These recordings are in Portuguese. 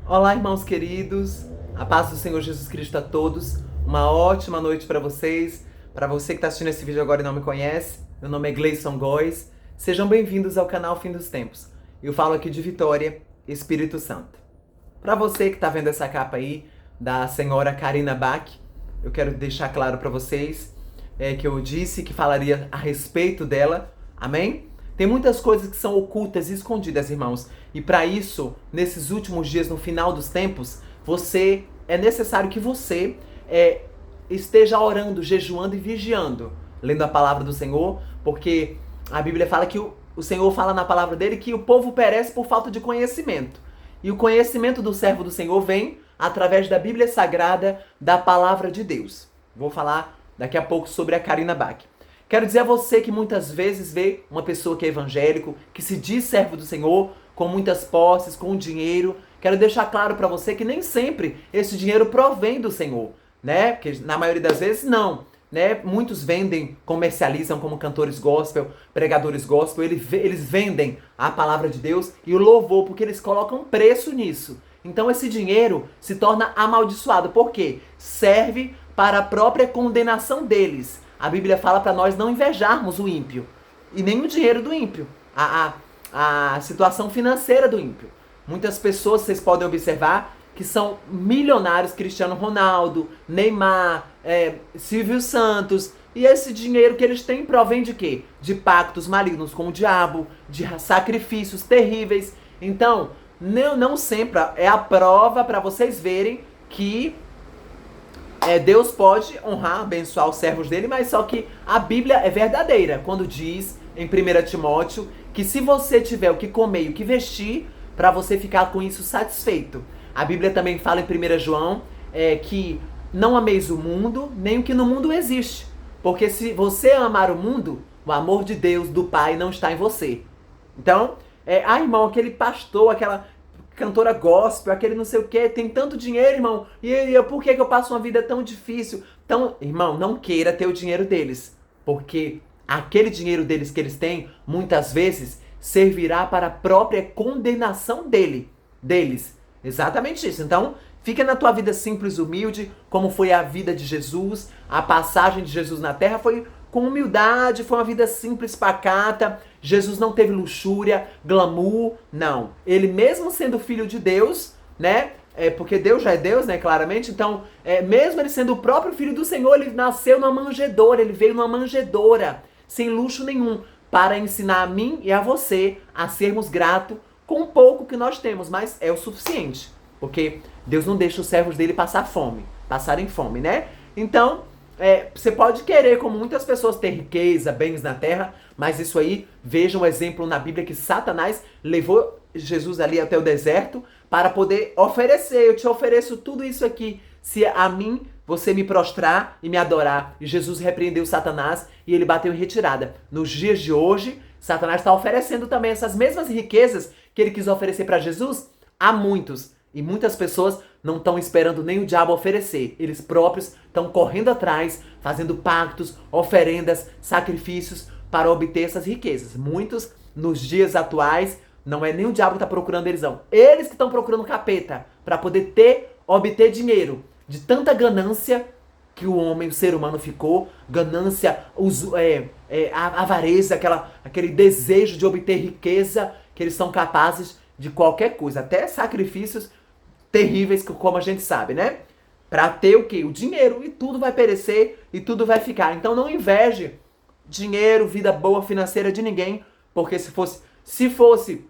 Olá, irmãos queridos, a paz do Senhor Jesus Cristo a todos. Uma ótima noite para vocês. Para você que está assistindo esse vídeo agora e não me conhece, meu nome é Gleison Góes. Sejam bem-vindos ao canal Fim dos Tempos. Eu falo aqui de Vitória, Espírito Santo. Para você que está vendo essa capa aí da senhora Karina Bach, eu quero deixar claro para vocês que eu disse que falaria a respeito dela. Amém? Tem muitas coisas que são ocultas e escondidas, irmãos. E para isso, nesses últimos dias, no final dos tempos, é necessário que você esteja orando, jejuando e vigiando, lendo a palavra do Senhor, porque a Bíblia fala que o Senhor fala na palavra dele que o povo perece por falta de conhecimento. E o conhecimento do servo do Senhor vem através da Bíblia Sagrada, da palavra de Deus. Vou falar daqui a pouco sobre a Karina Bach. Quero dizer a você que muitas vezes vê uma pessoa que é evangélico, que se diz servo do Senhor, com muitas posses, com dinheiro. Quero deixar claro para você que nem sempre esse dinheiro provém do Senhor, né? Porque na maioria das vezes não, né? Muitos vendem, comercializam como cantores gospel, pregadores gospel, eles vendem a palavra de Deus e o louvor, porque eles colocam preço nisso. Então esse dinheiro se torna amaldiçoado. Por quê? Serve para a própria condenação deles. A Bíblia fala para nós não invejarmos o ímpio e nem o dinheiro do ímpio, a situação financeira do ímpio. Muitas pessoas, vocês podem observar, que são milionários, Cristiano Ronaldo, Neymar, Silvio Santos, e esse dinheiro que eles têm provém de quê? De pactos malignos com o diabo, de sacrifícios terríveis. Então, não sempre é a prova para vocês verem que Deus pode honrar, abençoar os servos dele, mas só que a Bíblia é verdadeira quando diz em 1 Timóteo que se você tiver o que comer e o que vestir, para você ficar com isso satisfeito. A Bíblia também fala em 1 João que não ameis o mundo, nem o que no mundo existe. Porque se você amar o mundo, o amor de Deus, do Pai, não está em você. Então, irmão, aquele pastor, aquela cantora gospel, aquele não sei o que, tem tanto dinheiro, irmão, e por que eu passo uma vida tão difícil? Então, irmão, não queira ter o dinheiro deles, porque aquele dinheiro deles que eles têm, muitas vezes, servirá para a própria condenação deles. Exatamente isso. Então, fica na tua vida simples, humilde, como foi a vida de Jesus, a passagem de Jesus na terra foi com humildade, foi uma vida simples, pacata. Jesus não teve luxúria, glamour, não. Ele mesmo sendo filho de Deus, né? Porque Deus já é Deus, né? Claramente. Então, mesmo ele sendo o próprio filho do Senhor, ele nasceu numa manjedoura, ele veio numa manjedoura, sem luxo nenhum, para ensinar a mim e a você a sermos gratos com o pouco que nós temos, mas é o suficiente. Porque Deus não deixa os servos dele passarem fome, né? Então, você pode querer, como muitas pessoas, ter riqueza, bens na terra, mas isso aí, veja um exemplo na Bíblia que Satanás levou Jesus ali até o deserto para poder oferecer. Eu te ofereço tudo isso aqui, se a mim você me prostrar e me adorar. E Jesus repreendeu Satanás e ele bateu em retirada. Nos dias de hoje, Satanás está oferecendo também essas mesmas riquezas que ele quis oferecer para Jesus a muitos. E muitas pessoas não estão esperando nem o diabo oferecer. Eles próprios estão correndo atrás, fazendo pactos, oferendas, sacrifícios para obter essas riquezas. Muitos, nos dias atuais, não é nem o diabo que está procurando eles, não. Eles que estão procurando o capeta para poder obter dinheiro. De tanta ganância que o homem, o ser humano ficou, ganância, a avareza, aquele desejo de obter riqueza, que eles são capazes de qualquer coisa, até sacrifícios terríveis, como a gente sabe, né? Pra ter o quê? O dinheiro. E tudo vai perecer e tudo vai ficar. Então não inveje dinheiro, vida boa financeira de ninguém, porque se fosse,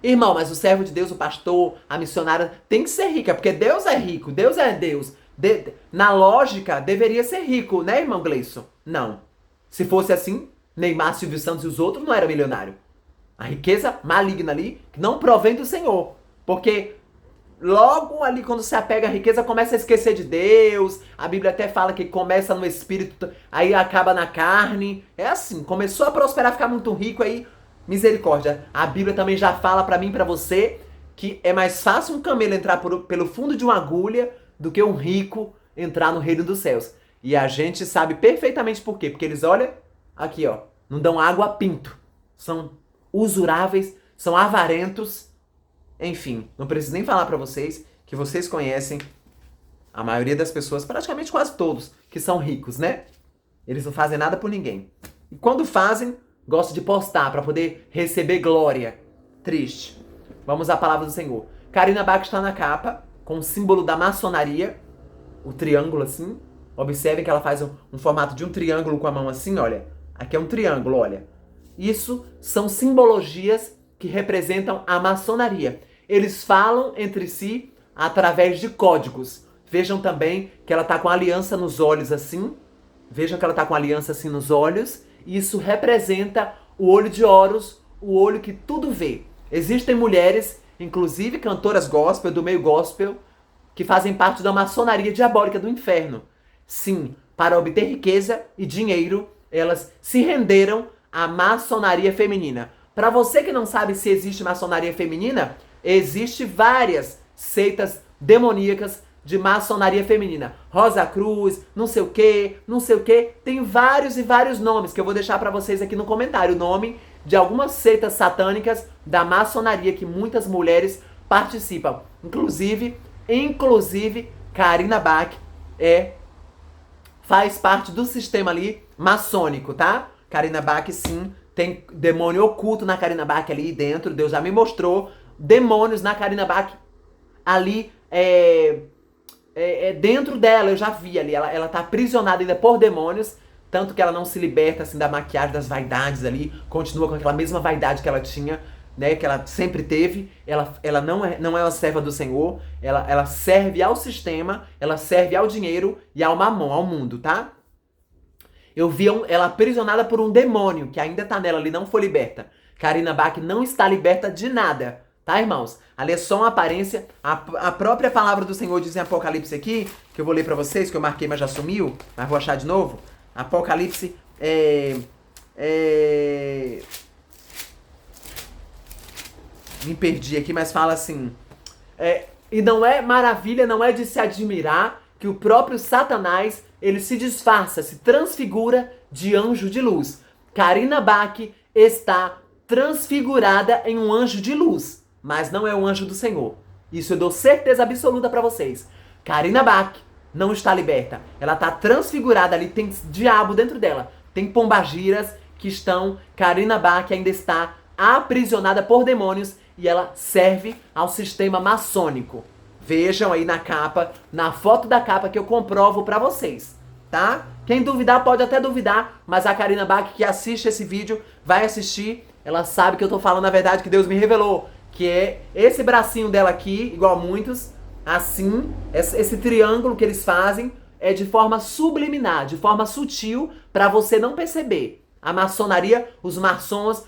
irmão, mas o servo de Deus, o pastor, a missionária, tem que ser rica, porque Deus é rico, Deus é Deus. Na lógica, deveria ser rico, né, irmão Gleison? Não. Se fosse assim, Neymar, Silvio Santos e os outros não eram milionários. A riqueza maligna ali não provém do Senhor. Porque logo ali, quando se apega à riqueza, começa a esquecer de Deus. A Bíblia até fala que começa no espírito, aí acaba na carne. É assim, começou a prosperar, ficar muito rico, aí misericórdia. A Bíblia também já fala pra mim e pra você que é mais fácil um camelo entrar pelo fundo de uma agulha do que um rico entrar no reino dos céus. E a gente sabe perfeitamente por quê. Porque eles, olha, aqui ó, não dão água a pinto. São usuráveis, são avarentos, Enfim, não preciso nem falar pra vocês que vocês conhecem a maioria das pessoas, praticamente quase todos, que são ricos, né? Eles não fazem nada por ninguém. E quando fazem, gostam de postar pra poder receber glória. Triste. Vamos à palavra do Senhor. Karina Bach está na capa, com o símbolo da maçonaria, o triângulo assim. Observem que ela faz um formato de um triângulo com a mão assim, olha. Aqui é um triângulo, olha. Isso são simbologias que representam a maçonaria. Eles falam entre si através de códigos. Vejam também que ela está com a aliança nos olhos assim. Vejam que ela está com a aliança assim nos olhos. Isso representa o olho de Horus, o olho que tudo vê. Existem mulheres, inclusive cantoras gospel, do meio gospel, que fazem parte da maçonaria diabólica do inferno. Sim, para obter riqueza e dinheiro, elas se renderam à maçonaria feminina. Para você que não sabe se existe maçonaria feminina, existe várias seitas demoníacas de maçonaria feminina. Rosa Cruz, não sei o que. Tem vários e vários nomes que eu vou deixar para vocês aqui no comentário. O nome de algumas seitas satânicas da maçonaria que muitas mulheres participam. Inclusive, Karina Bach faz parte do sistema ali maçônico, tá? Karina Bach, sim, tem demônio oculto na Karina Bach ali dentro. Deus já me mostrou demônios na Karina Bach ali dentro dela. Eu já vi ali, ela tá aprisionada ainda por demônios, tanto que ela não se liberta assim da maquiagem, das vaidades ali, continua com aquela mesma vaidade que ela tinha, né, que ela sempre teve. Ela não é uma serva do Senhor, ela serve ao sistema, ela serve ao dinheiro e ao mamon, ao mundo, tá? Eu vi ela aprisionada por um demônio que ainda tá nela ali, não foi liberta. Karina Bach não está liberta de nada, tá, irmãos? Ali é só uma aparência. A própria palavra do Senhor diz em Apocalipse aqui, que eu vou ler pra vocês, que eu marquei, mas já sumiu, mas vou achar de novo. Apocalipse me perdi aqui, mas fala assim. E não é maravilha, não é de se admirar que o próprio Satanás, ele se disfarça, se transfigura de anjo de luz. Karina Bach está transfigurada em um anjo de luz, mas não é o anjo do Senhor. Isso eu dou certeza absoluta pra vocês. Karina Bach não está liberta. Ela está transfigurada ali, tem diabo dentro dela. Tem pombagiras que estão... Karina Bach ainda está aprisionada por demônios e ela serve ao sistema maçônico. Vejam aí na capa, na foto da capa que eu comprovo pra vocês, tá? Quem duvidar pode até duvidar, mas a Karina Bach que assiste esse vídeo vai assistir. Ela sabe que eu tô falando a verdade, que Deus me revelou. Que é esse bracinho dela aqui, igual muitos, assim, esse triângulo que eles fazem é de forma subliminar, de forma sutil, pra você não perceber. A maçonaria, os maçons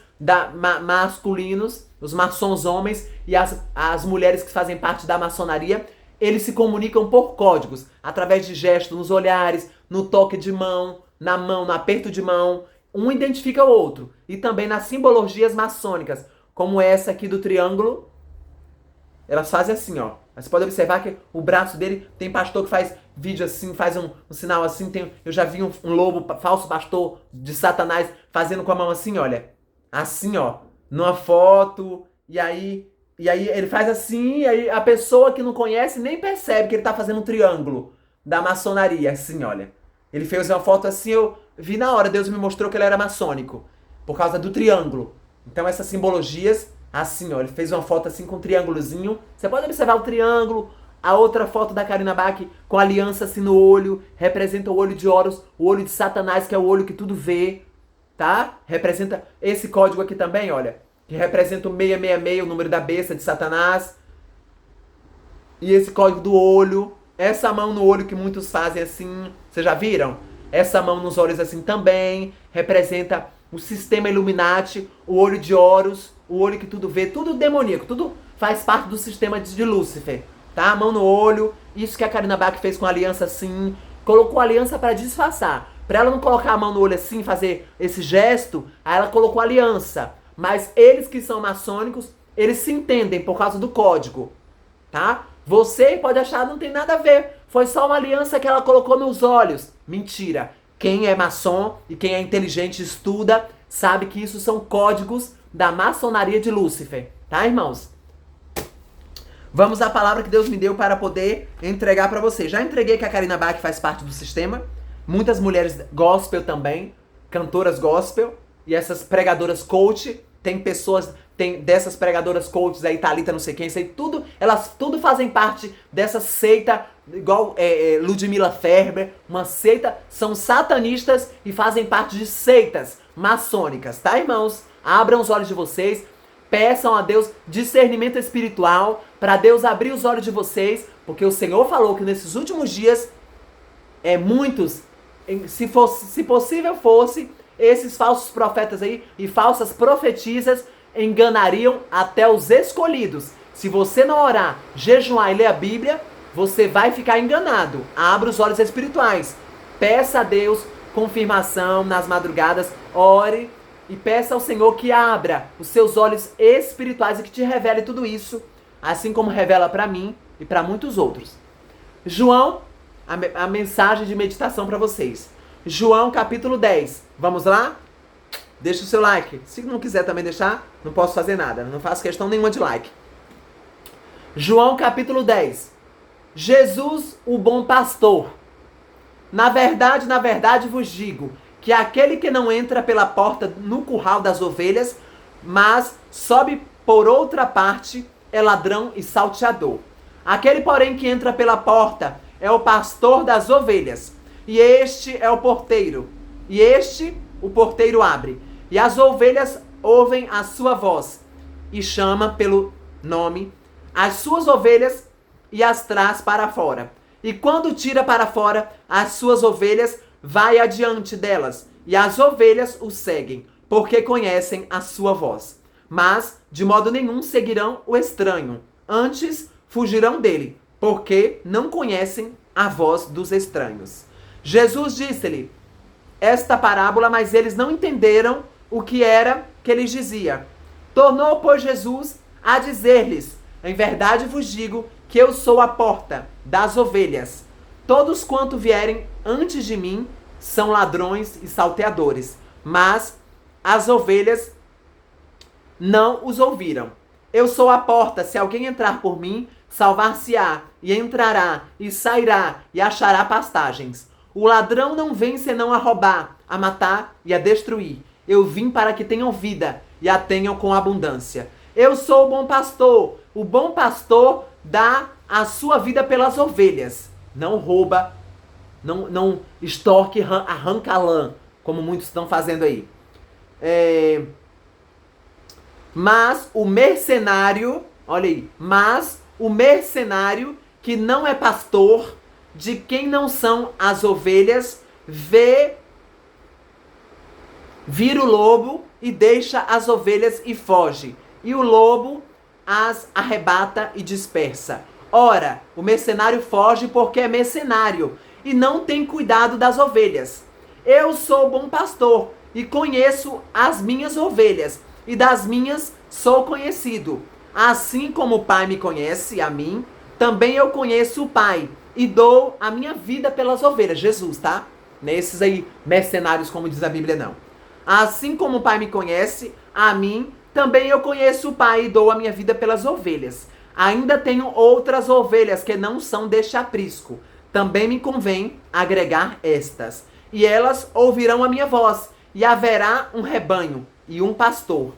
masculinos, os maçons homens e as mulheres que fazem parte da maçonaria, eles se comunicam por códigos, através de gestos, nos olhares, no toque de mão, no aperto de mão. Um identifica o outro. E também nas simbologias maçônicas, como essa aqui do triângulo. Elas fazem assim, ó. Você pode observar que o braço dele, tem pastor que faz vídeo assim, faz um sinal assim. Eu já vi um lobo, falso pastor de Satanás, fazendo com a mão assim, olha. Assim, ó. Numa foto. E aí ele faz assim, e aí a pessoa que não conhece nem percebe que ele tá fazendo um triângulo da maçonaria. Assim, olha. Ele fez uma foto assim, eu vi na hora. Deus me mostrou que ele era maçônico. Por causa do triângulo. Então essas simbologias... Assim, ó, ele fez uma foto assim com um triângulozinho. Você pode observar o triângulo. A outra foto da Karina Bach com a aliança assim no olho. Representa o olho de Horus, o olho de Satanás, que é o olho que tudo vê. Tá? Representa esse código aqui também, olha. Que representa o 666, o número da besta de Satanás. E esse código do olho. Essa mão no olho que muitos fazem assim. Vocês já viram? Essa mão nos olhos assim também. Representa o sistema Illuminati, o olho de Horus. O olho que tudo vê, tudo demoníaco, tudo faz parte do sistema de Lúcifer, tá? A mão no olho, isso que a Karina Bach fez com a aliança assim, colocou a aliança para disfarçar. Pra ela não colocar a mão no olho assim, fazer esse gesto, aí ela colocou a aliança. Mas eles que são maçônicos, eles se entendem por causa do código, tá? Você pode achar que não tem nada a ver, foi só uma aliança que ela colocou nos olhos. Mentira. Quem é maçom e quem é inteligente estuda, sabe que isso são códigos da maçonaria de Lúcifer, tá, irmãos? Vamos à palavra que Deus me deu para poder entregar para você. Já entreguei que a Karina Bach faz parte do sistema. Muitas mulheres gospel também, cantoras gospel. E essas pregadoras coach, tem pessoas, tem dessas pregadoras coaches aí, Thalita não sei quem, sei tudo, elas tudo fazem parte dessa seita, igual Ludmilla Ferber, uma seita, são satanistas e fazem parte de seitas maçônicas, tá, irmãos? Abram os olhos de vocês, peçam a Deus discernimento espiritual, para Deus abrir os olhos de vocês, porque o Senhor falou que nesses últimos dias, muitos, se possível fosse, esses falsos profetas aí e falsas profetisas enganariam até os escolhidos. Se você não orar, jejuar e ler a Bíblia, você vai ficar enganado. Abra os olhos espirituais. Peça a Deus confirmação nas madrugadas, ore e peça ao Senhor que abra os seus olhos espirituais e que te revele tudo isso, assim como revela para mim e para muitos outros. João, a mensagem de meditação para vocês. João capítulo 10. Vamos lá? Deixa o seu like. Se não quiser também deixar, não posso fazer nada. Não faço questão nenhuma de like. João capítulo 10. Jesus, o bom pastor. Na verdade vos digo, que aquele que não entra pela porta no curral das ovelhas, mas sobe por outra parte, é ladrão e salteador. Aquele, porém, que entra pela porta é o pastor das ovelhas. E este é o porteiro. E o porteiro abre. E as ovelhas ouvem a sua voz. E chama pelo nome as suas ovelhas e as traz para fora. E quando tira para fora as suas ovelhas, vai adiante delas. E as ovelhas o seguem, porque conhecem a sua voz. Mas de modo nenhum seguirão o estranho. Antes fugirão dele, porque não conhecem a voz dos estranhos. Jesus disse-lhe esta parábola, mas eles não entenderam o que era que lhes dizia. Tornou, pois, Jesus a dizer-lhes: em verdade vos digo que eu sou a porta das ovelhas. Todos quanto vierem antes de mim são ladrões e salteadores, mas as ovelhas não os ouviram. Eu sou a porta, se alguém entrar por mim, salvar-se-á, e entrará, e sairá, e achará pastagens. O ladrão não vem senão a roubar, a matar e a destruir. Eu vim para que tenham vida e a tenham com abundância. Eu sou o bom pastor. O bom pastor dá a sua vida pelas ovelhas. Não rouba, não extorque, arranca a lã, como muitos estão fazendo aí. Mas o mercenário, olha aí, mas o mercenário que não é pastor, de quem não são as ovelhas, vira o lobo e deixa as ovelhas e foge. E o lobo as arrebata e dispersa. Ora, o mercenário foge porque é mercenário e não tem cuidado das ovelhas. Eu sou o bom pastor e conheço as minhas ovelhas, e das minhas sou conhecido. Assim como o Pai me conhece, a mim, também eu conheço o Pai, e dou a minha vida pelas ovelhas. Jesus, tá? Nesses aí mercenários, como diz a Bíblia, não. Assim como o Pai me conhece, a mim, também eu conheço o Pai e dou a minha vida pelas ovelhas. Ainda tenho outras ovelhas que não são deste aprisco. Também me convém agregar estas. E elas ouvirão a minha voz, e haverá um rebanho e um pastor.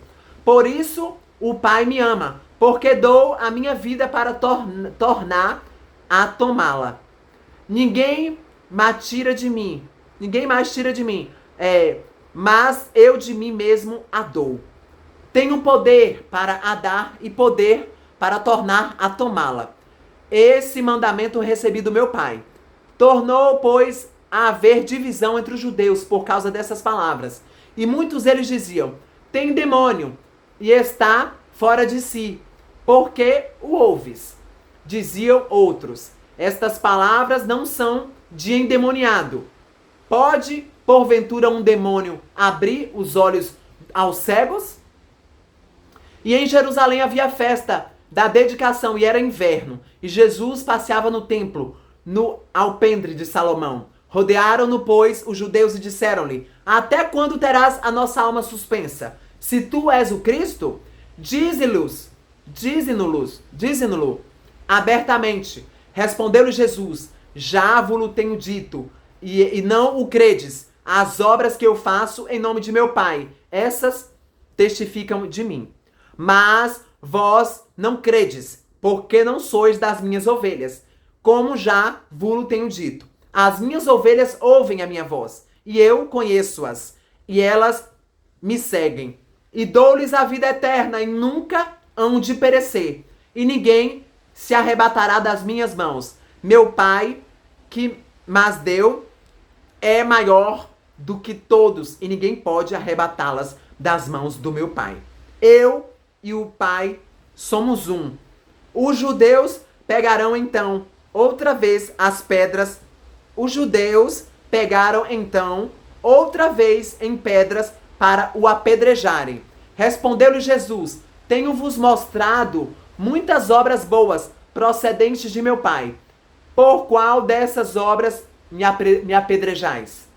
Por isso o Pai me ama, porque dou a minha vida para tornar a tomá-la. Ninguém mais tira de mim, mas eu de mim mesmo a dou. Tenho poder para a dar e poder para tornar a tomá-la. Esse mandamento recebi do meu Pai. Tornou, pois, a haver divisão entre os judeus por causa dessas palavras. E muitos deles diziam: tem demônio e está fora de si. Por que o ouves? Diziam outros: estas palavras não são de endemoniado. Pode, porventura, um demônio abrir os olhos aos cegos? E em Jerusalém havia festa da dedicação, e era inverno. E Jesus passeava no templo, no alpendre de Salomão. Rodearam-no, pois, os judeus e disseram-lhe: até quando terás a nossa alma suspensa? Se tu és o Cristo, dize-no-lo. abertamente. Respondeu-lhe Jesus: já vos tenho dito, e não o credes. As obras que eu faço em nome de meu Pai, essas testificam de mim. Mas vós não credes, porque não sois das minhas ovelhas, como já vos tenho dito. As minhas ovelhas ouvem a minha voz, e eu conheço-as, e elas me seguem. E dou-lhes a vida eterna, e nunca hão de perecer, e ninguém se arrebatará das minhas mãos. Meu Pai, que mas deu, é maior do que todos, e ninguém pode arrebatá-las das mãos do meu Pai. Eu e o Pai somos um. Os judeus pegarão então outra vez as pedras. Os judeus pegaram então outra vez em pedras para o apedrejarem. Respondeu-lhe Jesus: tenho-vos mostrado muitas obras boas procedentes de meu Pai. Por qual dessas obras me apedrejais?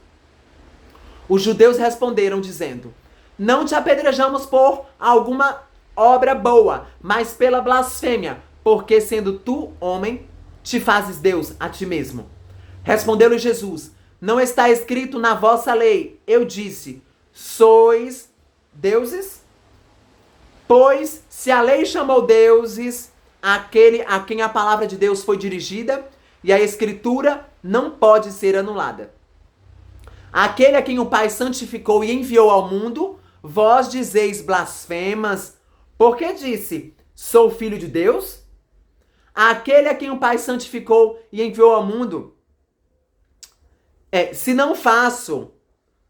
Os judeus responderam, dizendo: não te apedrejamos por alguma obra boa, mas pela blasfêmia, porque sendo tu homem, te fazes Deus a ti mesmo. Respondeu-lhe Jesus: não está escrito na vossa lei, eu disse, sois deuses? Pois se a lei chamou deuses aquele a quem a palavra de Deus foi dirigida, e a escritura não pode ser anulada. Aquele a quem o Pai santificou e enviou ao mundo, vós dizeis blasfemas, porque disse, sou filho de Deus? Aquele a quem o Pai santificou e enviou ao mundo, se não faço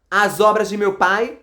as obras de meu Pai,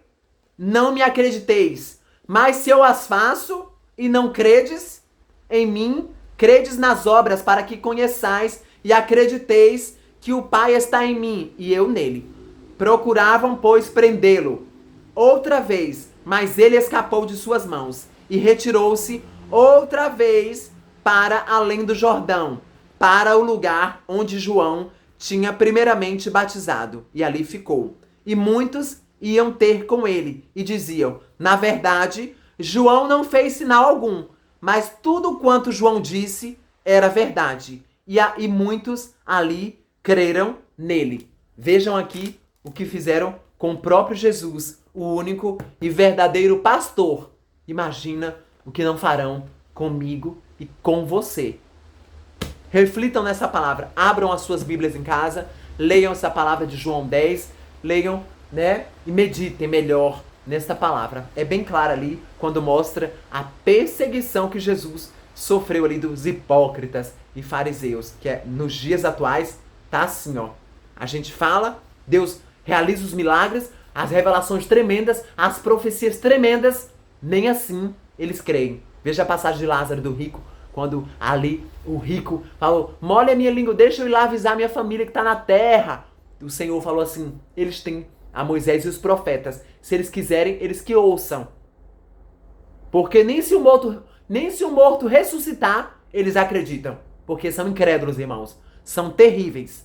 não me acrediteis. Mas se eu as faço e não credes em mim, credes nas obras, para que conheçais e acrediteis que o Pai está em mim e eu nele. Procuravam, pois, prendê-lo outra vez, mas ele escapou de suas mãos e retirou-se outra vez para além do Jordão, para o lugar onde João tinha primeiramente batizado, e ali ficou. E muitos iam ter com ele e diziam: na verdade, João não fez sinal algum, mas tudo quanto João disse era verdade. E muitos ali creram nele. Vejam aqui o que fizeram com o próprio Jesus, o único e verdadeiro pastor. Imagina o que não farão comigo e com você. Reflitam nessa palavra, abram as suas Bíblias em casa, leiam essa palavra de João 10, leiam, e meditem melhor nessa palavra. É bem clara ali quando mostra a perseguição que Jesus sofreu ali dos hipócritas e fariseus, que nos dias atuais tá assim, ó. A gente fala, Deus realiza os milagres, as revelações tremendas, as profecias tremendas, nem assim eles creem. Veja a passagem de Lázaro do rico, quando ali o rico falou, molha a minha língua, deixa eu ir lá avisar minha família que está na terra. O Senhor falou assim, eles têm a Moisés e os profetas. Se eles quiserem, eles que ouçam. Porque nem se o morto ressuscitar, eles acreditam. Porque são incrédulos, irmãos. São terríveis.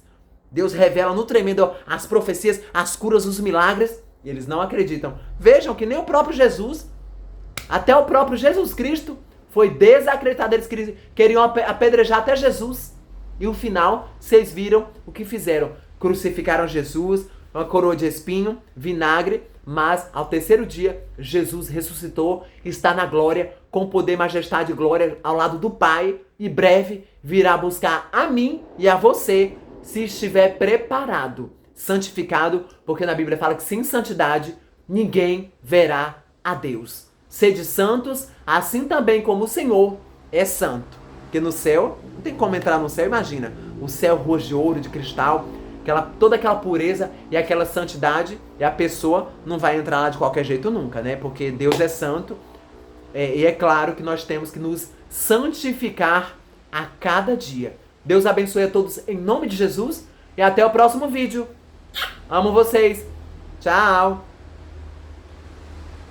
Deus revela no tremendo as profecias, as curas, os milagres, e eles não acreditam. Vejam que nem o próprio Jesus, até o próprio Jesus Cristo, foi desacreditado. Eles queriam apedrejar até Jesus. E no final, vocês viram o que fizeram. Crucificaram Jesus, uma coroa de espinho, vinagre, mas ao terceiro dia, Jesus ressuscitou, está na glória, com poder, majestade e glória ao lado do Pai, e breve virá buscar a mim e a você, se estiver preparado, santificado, porque na Bíblia fala que sem santidade, ninguém verá a Deus. Sede santos, assim também como o Senhor é santo. Porque no céu, não tem como entrar no céu, imagina, o céu ruas de ouro, de cristal, toda aquela pureza e aquela santidade, e a pessoa não vai entrar lá de qualquer jeito nunca, né? Porque Deus é santo, e é claro que nós temos que nos santificar a cada dia. Deus abençoe a todos em nome de Jesus, e até o próximo vídeo. Amo vocês. Tchau.